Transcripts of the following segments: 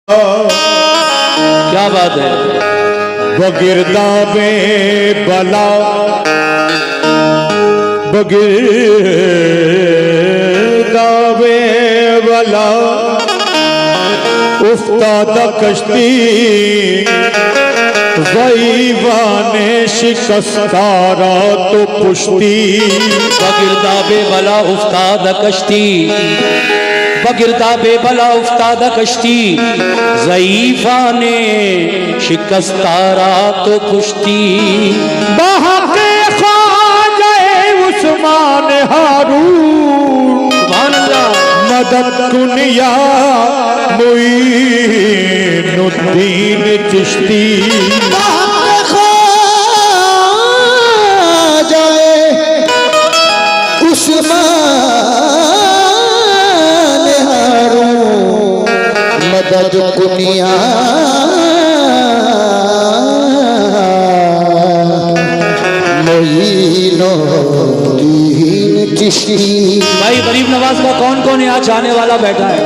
क्या बात है। बगिरदाबे बला बगिरदाबे बला उफ्ताद कश्ती ज़ईवाने शिकस्तारा तो पुश्ती। बगिरदाबे बला उफ्ताद कश्ती बगिरदाबे बला उफ्ताद कश्ती ज़ईफा ने शिकस्तारा तो पुश्ती। बहके ख्वाजा उस्मान हारून सुभान अल्लाह। मदद कुनिया मुईनुद्दीन चिश्ती। मदद कुनिया मोइनुद्दीन चिश्ती। भाई गरीब नवाज का कौन कौन यहाँ चाहने वाला बैठा है?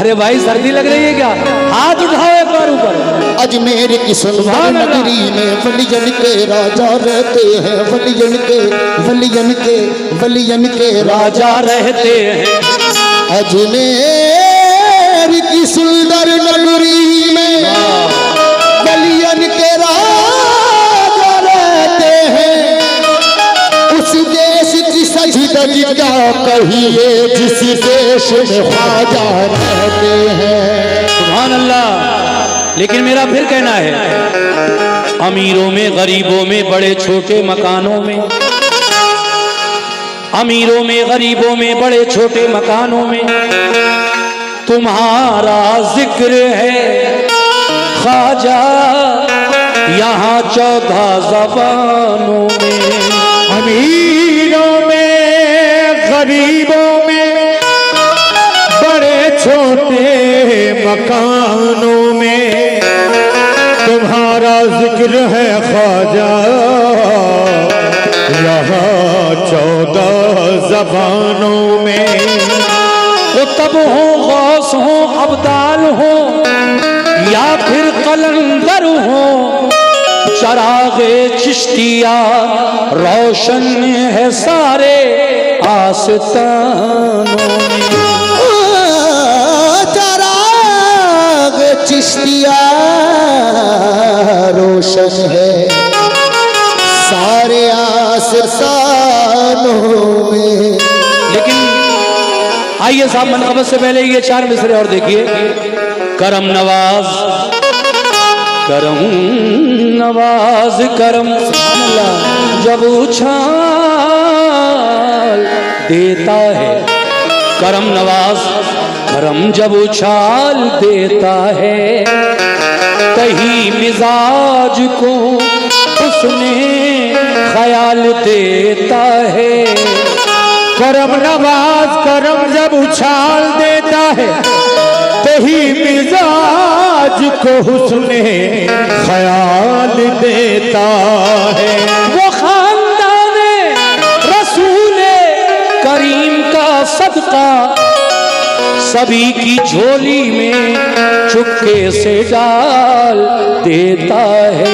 अरे भाई सर्दी लग रही है क्या? हाथ उठाओ एक बार ऊपर। अजमेर की सुंदर नगरी में वलियन के राजा रहते हैं। वलियन के राजा रहते हैं। अजमेर की सुंदर नगरी में वलियन के राजा रहते हैं। उस देश की सजदगी क्या कहिए जिस देश में ख्वाजा रहते हैं। सुभान अल्लाह। लेकिन मेरा फिर कहना है, अमीरों में गरीबों में बड़े छोटे मकानों में, अमीरों में गरीबों में बड़े छोटे मकानों में तुम्हारा जिक्र है ख्वाजा यहाँ 14 ज़बानों में। अमीरों में गरीबों में बड़े छोटे मकानों में तुम्हारा जिक्र है ख्वाजा यहाँ 14 ज़बानों में। तब हो गौस हो अब्दाल हो या फिर कलंदर हो, चरागे चिश्तिया रोशन है सारे आस्तानों में। चराग चिश्तिया रोशन है सारे आस्तानों में। लेकिन आइए साहब, मनक़बत से पहले ये 4 मिसरे और देखिए। करम नवाज करम नवाज करम जब उछाल देता है। करम नवाज करम जब उछाल देता है, कहीं मिजाज को उसने ख्याल देता है। करम नवाज करम जब उछाल देता है, तही मिजाज को हुस्ने ख्याल देता है। वो खानदाने रसूले करीम का सदका सभी की झोली में चुपके से डाल देता है।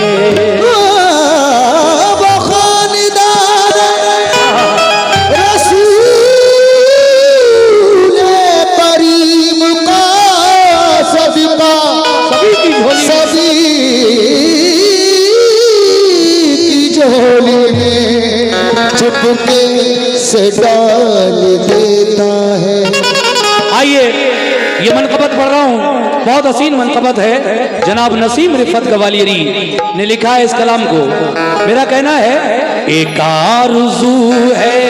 से डाल देता है। आइए ये मनक़बत पढ़ रहा हूँ, बहुत हसीन मनक़बत है। जनाब नसीम रिफत गवालियरी ने लिखा है इस कलाम को। मेरा कहना है, एक आरज़ू है,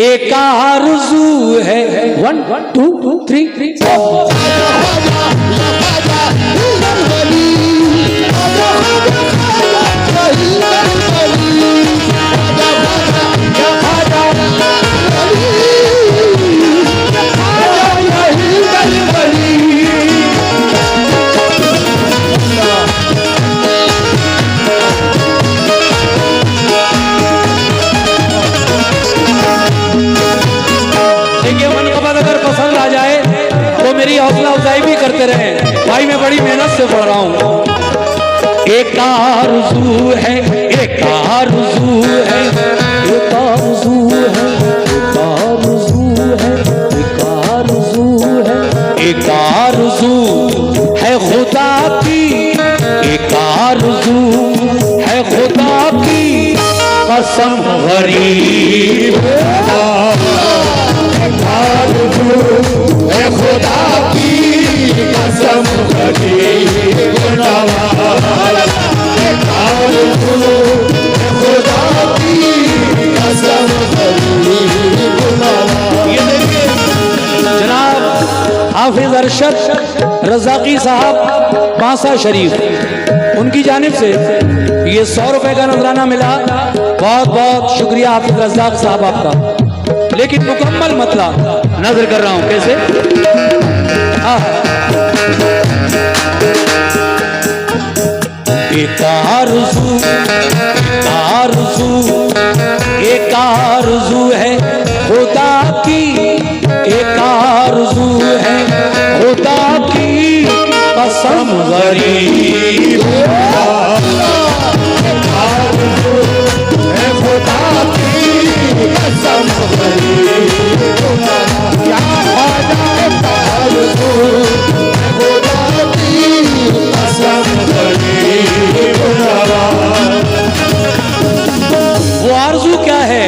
एक आरज़ू है। 1 2 3 4। मेरी हौसला अफजाई भी करते मैं बड़ी मेहनत से पढ़ रहा हूँ। एक आरज़ू है, एक आरज़ू है, एक आरज़ू है, एक आरज़ू है, एक आरज़ू है, एक आरज़ू है खुदा की, एक आरज़ू है खुदा की कसम गरीब आरज़ू है खुदा की कसम गरीब नवाज़। आरज़ू है खुदा की कसम गरीब नवाज़। ये देखिए जनाब हाफिज अरशद रज़ाकी साहब बांसा शरीफ, उनकी जानिब से ये 100 रुपए का नजराना मिला। बहुत बहुत शुक्रिया हाफिज रज़ाक साहब आपका। लेकिन मुकम्मल मतला नजर कर रहा हूं कैसे। एक आरज़ू, एक आरज़ू, एक आरज़ू है खुदा की, एक आरज़ू है खुदा की कसम गरीब। आरज़ू है खुदा की कसम गरीब नवाज़। क्या ख्वाजा आरज़ू है खुदा की कसम गरीब नवाज़। वो आरज़ू क्या है?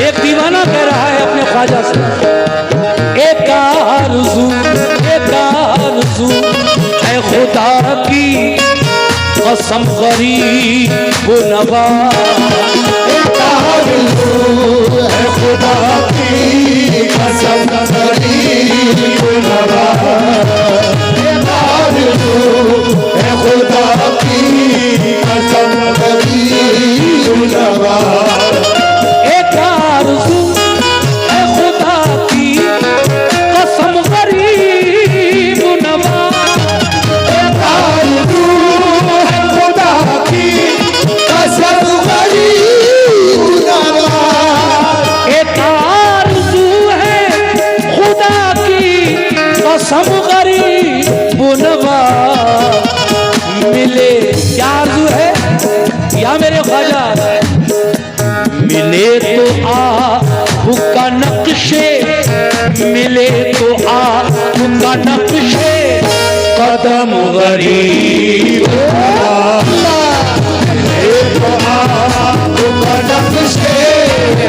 एक दीवाना कह रहा है अपने ख्वाजा से, एक आरज़ू, एक आरज़ू है खुदा की कसम गरीब नवाज़। एक आरज़ू है खुदा की कसम गरीब नवाज़। एक आरज़ू है खुदा की कसम गरीब नवाज़। एक आरज़ू है खुदा की कसम गरीब नवाज़। एक आरज़ू है खुदा की कसम गरीब नवाज़। एक आरज़ू है खुदा की कसम गरीब नवाज़। मिले क्या आरज़ू है या मेरे ख्वाजा, मिले तो आपका नक्शे, मिले तो आपका नक्शे कदम गरीब। नक्शे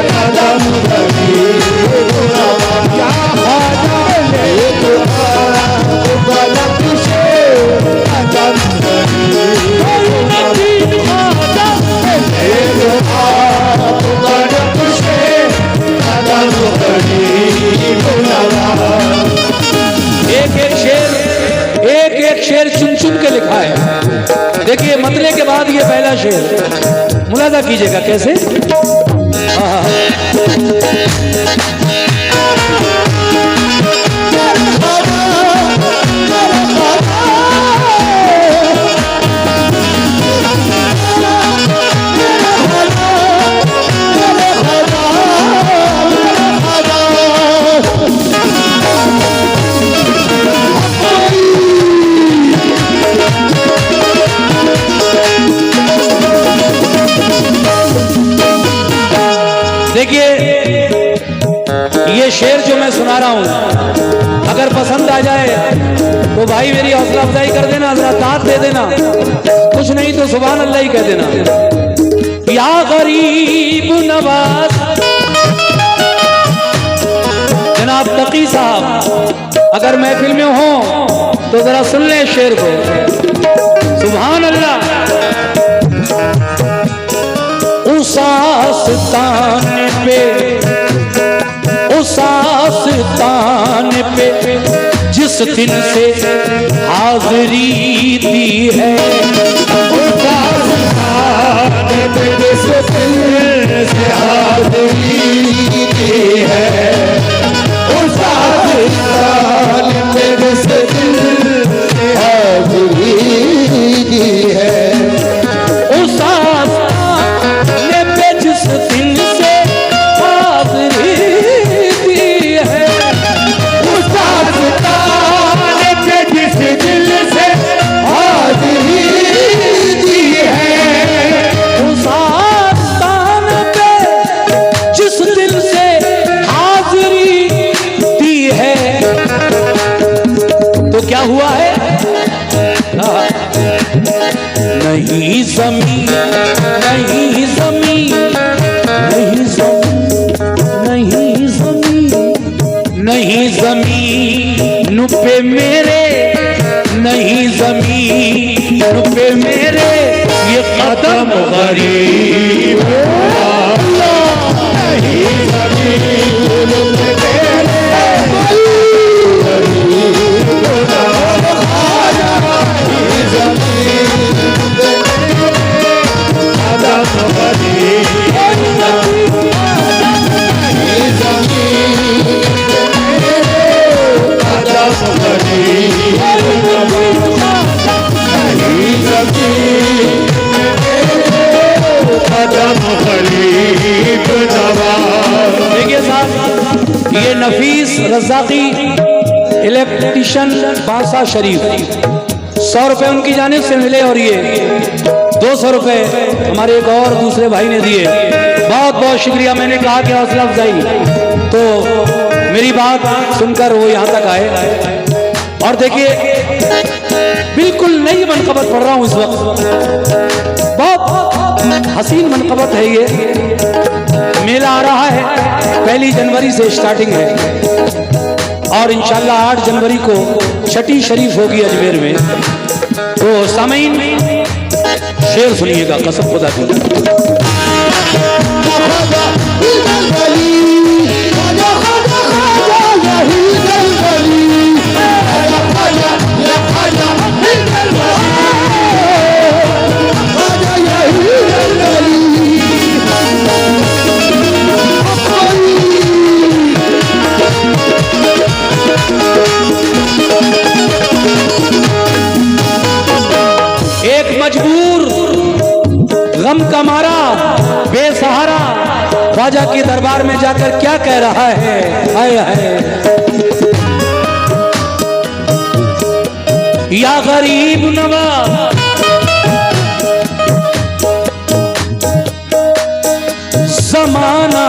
कदम गरीब नवाज़। क्या ख्वाजा नक्शे कदम गरीब नक्शे कदम गरीब नवाज़। एक एक शेर चुन चुन के लिखा है। देखिए मतले के बाद ये पहला शेर मुलाजा कीजिएगा कैसे। देखिए ये शेर जो मैं सुना रहा हूं अगर पसंद आ जाए तो भाई मेरी हौसला अफजाई कर देना, जरा दाद दे देना, कुछ नहीं तो सुभान अल्लाह ही कह देना। या गरीब नवाज जनाब तकी साहब अगर महफिल में हो तो जरा सुन ले शेर को। सुभान अल्लाह। उस आस्तान पे जिस दिन से हाज़री दी है, उस आस्तान पे जिस दिन से हाज़री दी है, उस आस्तान पे जिस दिन से हाज़री दी है, उस आस्तान पे जिस दिन से हाज़री दी है, उस आस्तान पे जिस दिल से नहीं ज़मीं, नहीं ज़मीं, नहीं ज़मीं, नहीं ज़मीं, नहीं ज़मीन पे मेरे, नहीं ज़मीन पे मेरे ये कदम गरीब। नहीं ज़मीन पे मेरे देखिए साहब, ये नफीस रज़ाकी इलेक्ट्रिशियन बांसा शरीफ 100 रुपए उनकी जानिब से मिले और ये 200 रुपए हमारे एक और दूसरे भाई ने दिए। बहुत बहुत शुक्रिया। मैंने कहा कि हौसला अफजाई, तो मेरी बात सुनकर वो यहाँ तक आए। और देखिए बिल्कुल नई मनकबत पढ़ रहा हूँ इस वक्त, बहुत हसीन मनकबत है ये। मेला आ रहा है, 1 जनवरी से स्टार्टिंग है और इंशाल्लाह 8 जनवरी को छठी शरीफ होगी अजमेर में। तो सामीन शेर सुनिएगा, कसम खुदा की। एक मजबूर गम का मारा बेसहारा ख्वाजा के दरबार में जाकर क्या कह रहा है, हाय हाय। या गरीब नवाज जमाना,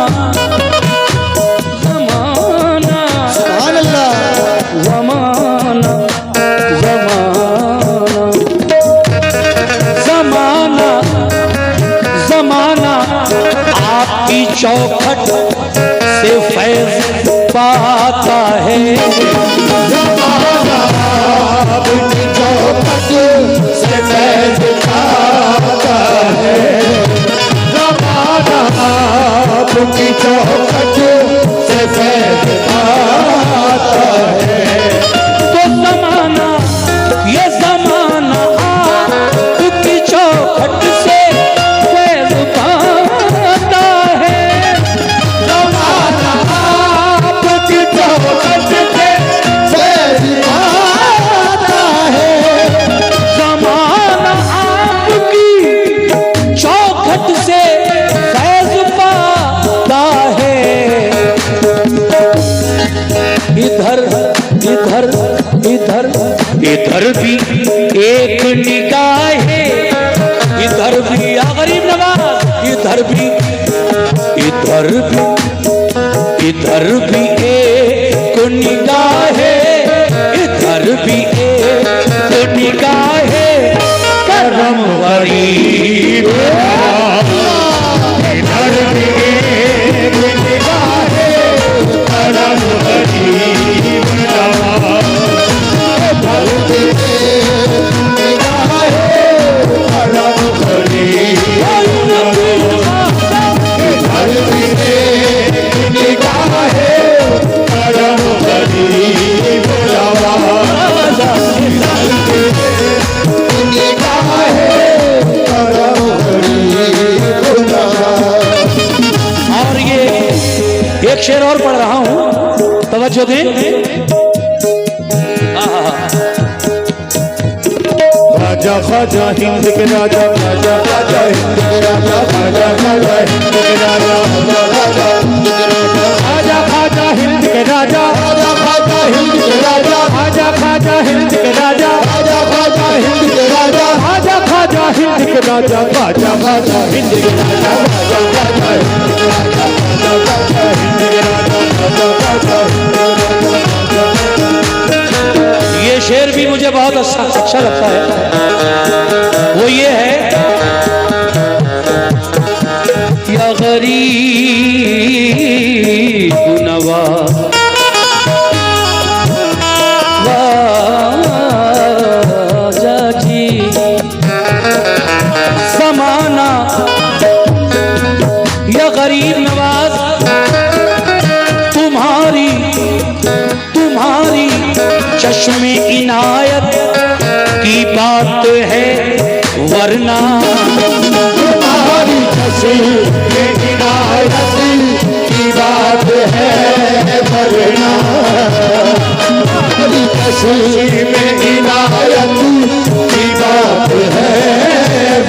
जमाना, सुभान अल्लाह, जमाना, जमाना, जमाना, जमाना आपकी चौखट से फैज पाता है। जमाना आपकी चौखट से फैज पाता है। जमाना आपकी चौखट से फैज पाता है। तो जमाना, ये जमाना आपकी चौखट से फैज पाता है। जमाना आपकी चौखट से फैज पाता है। जमाना आपकी चौखट से फैज पाता है। इधर इधर इधर इधर भी एक निगाह है, इधर भी या गरीब नवाज, इधर भी, इधर भी, इधर भी एक निगाह है, इधर भी एक निगाह है। करम गरीब इधर भी एक निगाह है, करम गरीब नवाज। इधर भी एक निगाह है, करम गरीब नवाज। इधर भी एक निगाह है, करम गरीब नवाज। इधर भी एक निगाह है, करम गरीब नवाज। और ये एक शेर और पढ़ रहा हूं, तवज्जो दें। राजा खाजा हिंद के राजा, राजा खाजा हिंद के राजा, राजा खाजा हिंद के राजा, राजा खाजा हिंद के राजा, राजा खाजा हिंद के राजा, राजा खाजा हिंद के राजा, राजा खाजा हिंद के राजा, राजा खाजा हिंद के राजा, राजा खाजा हिंद के राजा, राजा खाजा हिंद के राजा, राजा खाजा हिंद के राजा, राजा खाजा हिंद के राजा। ये शेर भी मुझे बहुत अच्छा लगता है, वो ये है, या गरीब नवाज वाजा जी, ज़माना या गरीब नवाज तुम्हारी चश्मे इनायत की बात है, वरना तुम्हारी चश्मे इनायत की बात है, वरना तुम्हारी चश्मे इनायत की बात है,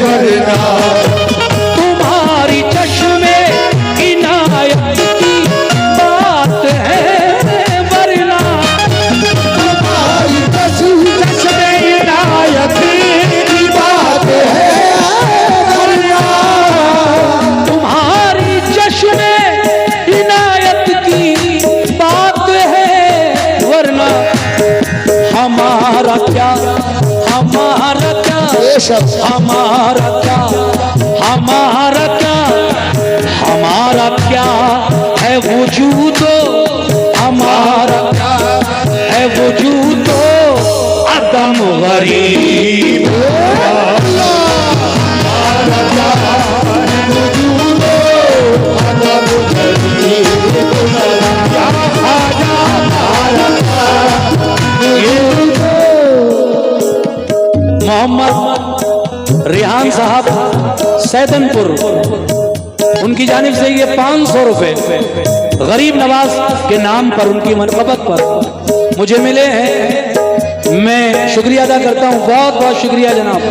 वरना तुम्हारी चश्मे इनायत की बात है, वरना तुम्हारी चश्मे इनायत की बात है, वरना तुम्हारी चश्मे इनायत की बात है, वरना हमारा क्या हमारा क्या हमारा क्या हमारा क्या हमारा क्या है वजूदो, हमारा क्या है वजूदो, अदम गरीब मोहम्मद रिहान साहब सैदनपुर, उनकी जानिब से ये 500 रुपए गरीब नवाज के नाम पर, उनकी मनक़बत पर मुझे मिले हैं। मैं शुक्रिया अदा करता हूँ, बहुत बहुत शुक्रिया जनाब।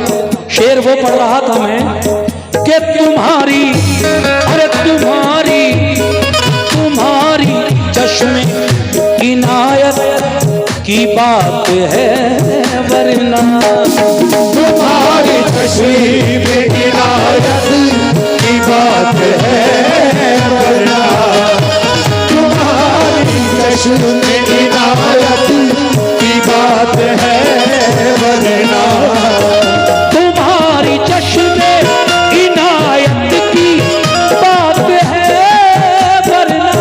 शेर वो पढ़ रहा था मैं कि तुम्हारी अरे तुम्हारी चश्मे इनायत की बात है, वरना तुम्हारी चश्मे इनायत की बात है, वरना तुम्हारी चश्मे इनायत की बात है, वरना तुम्हारी चश्मे इनायत की बात है, वरना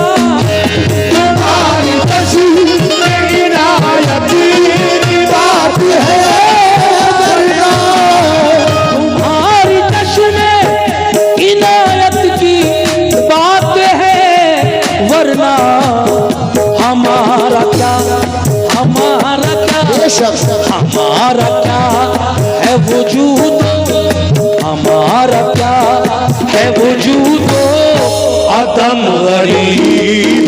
तुम्हारी चश्मे इनायत की बात है, वरना तुम्हारी चश्मे इनायत की बात है, वरना हमारा क्या हमारा क्या हमारा क्या है वजूद, हमारा क्या है वजूद, अदम गरीब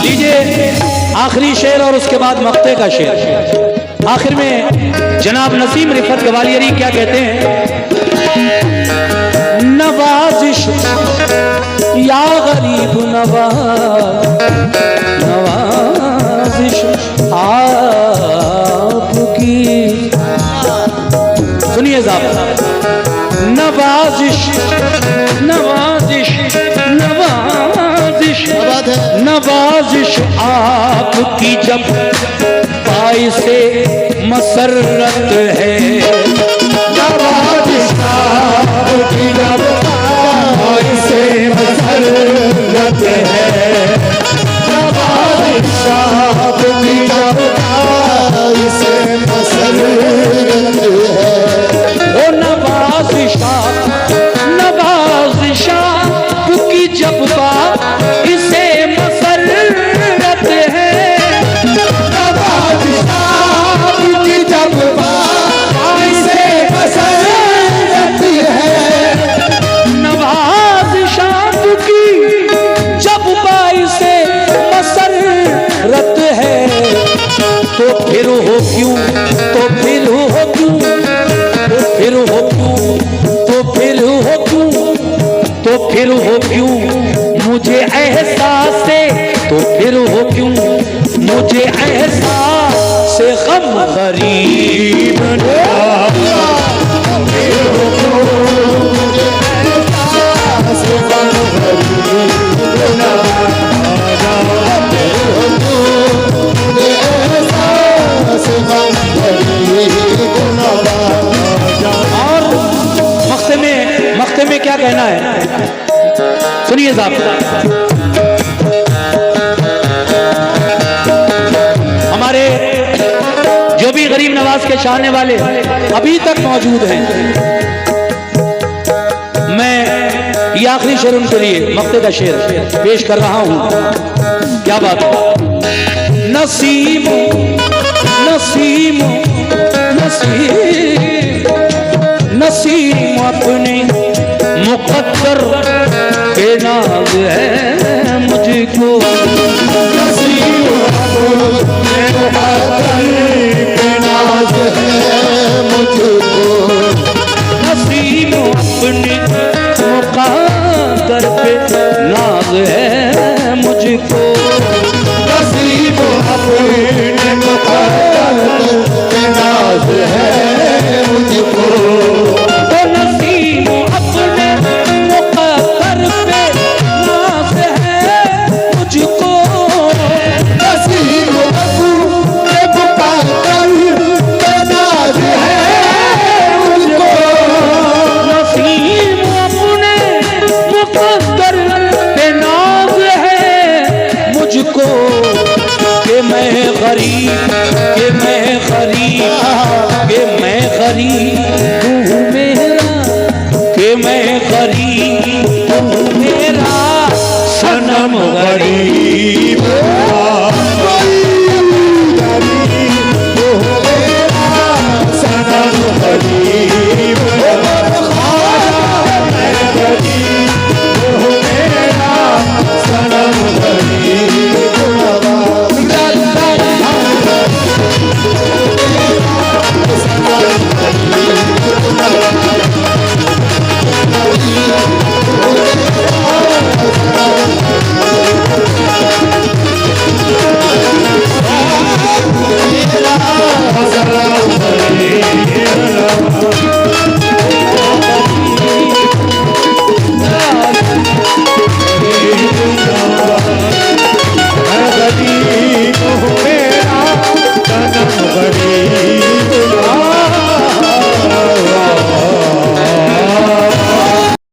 लीजिए आखिरी शेर और उसके बाद मक्ते का शेर। आखिर में जनाब नसीम रिफत गवालियरी क्या कहते हैं, नवाजिश या गरीब नवाजिश आपकी, सुनिए साहब, नवाजिश नवाजिश नवाजिश नवाजिश आपकी जब पाई से मसरत है, नवाजिश आपकी जब पाई से मसरत है, नवाजिश आपकी जब पाई से मसरत है, ओ नवाजिशा नवाजिशा की जब इसे मसरत है, नवाजिश आपकी जब पाई से मसरत है, नवाजिशा की जब पाई से मसरत है, तो फिर हो क्यों तो फिर हो क्यों तो फिर हो क्यों तो फिर हो क्यों तो फिर हो क्यों मुझे एहसास है, तो फिर हो क्यों मुझे एहसास गरीब नवाज। और मख्ते में क्या कहना है, सुनिए साहब। हमारे जो भी गरीब नवाज के चाहने वाले अभी तक मौजूद हैं, मैं ये आखिरी शेर उनके लिए मक्ते का शेर पेश कर रहा हूं। क्या बात है। नसीम नसीम नसीम नसीम अपने मुकद्दर के नाज है मुझको। नसीम अपने मुकद्दर के नाज है मुझको। नसीम अपने मुकद्दर पे नाज है मुझको। नसीब अपने मुकद्दर पे नाज है मुझको। तो नसीम अपने मुकद्दर पे नाज है मुझको। नसीब अपने मुकद्दर पे नाज है मुझको। नसीम अपने मुकद्दर पे नाज है मुझको। कि मैं गरीब, कि मैं गरीब, कि मैं गरीब